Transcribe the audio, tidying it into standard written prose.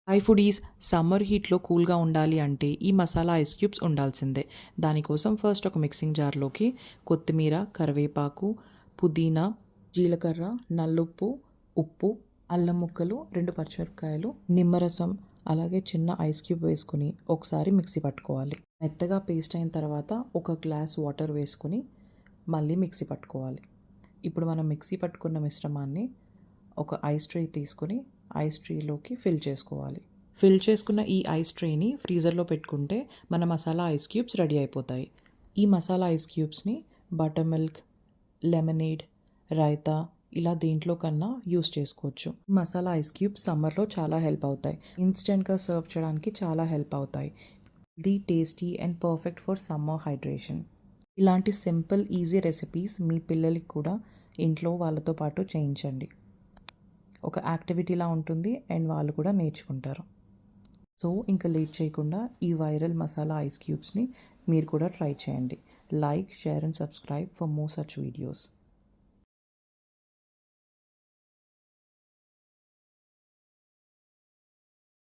High foodies summer హీట్లో కూల్గా ఉండాలి అంటే ఈ మసాలా ఐస్ క్యూబ్స్ ఉండాల్సిందే. దానికోసం ఫస్ట్ ఒక మిక్సింగ్ జార్లోకి కొత్తిమీర, కరివేపాకు, పుదీనా, జీలకర్ర, నల్లుప్పు, ఉప్పు, అల్లం ముక్కలు, 2 పచ్చిమిరపకాయలు, నిమ్మరసం, అలాగే చిన్న ఐస్ క్యూబ్ వేసుకుని ఒకసారి మిక్సీ పట్టుకోవాలి. మెత్తగా పేస్ట్ అయిన తర్వాత ఒక గ్లాస్ వాటర్ వేసుకుని మళ్ళీ మిక్సీ పట్టుకోవాలి. ఇప్పుడు మనం మిక్సీ పట్టుకున్న మిశ్రమాన్ని ఒక ఐస్ ట్రే తీసుకుని ఐస్ ట్రేలోకి ఫిల్ చేసుకోవాలి. ఫిల్ చేసుకున్న ఈ ఐస్ ట్రేని ఫ్రీజర్లో పెట్టుకుంటే మన మసాలా ఐస్ క్యూబ్స్ రెడీ అయిపోతాయి. ఈ మసాలా ఐస్ క్యూబ్స్ని బటర్ మిల్క్, లెమనేడ్, రైతా ఇలా దేంట్లో కన్నా యూస్ చేసుకోవచ్చు. మసాలా ఐస్ క్యూబ్స్ సమ్మర్లో చాలా హెల్ప్ అవుతాయి. ఇన్స్టెంట్గా సర్వ్ చేయడానికి చాలా హెల్ప్ అవుతాయి. The tasty and perfect for summer hydration. ఇలాంటి సింపుల్ ఈజీ రెసిపీస్ మీ పిల్లలకి కూడా ఇంట్లో వాళ్ళతో పాటు చేయించండి. ఒక యాక్టివిటీలా ఉంటుంది అండ్ వాళ్ళు కూడా నేర్చుకుంటారు. సో ఇంకా లేట్ చేయకుండా ఈ వైరల్ మసాలా ఐస్ క్యూబ్స్ని మీరు కూడా ట్రై చేయండి. Like, share and subscribe for more such videos.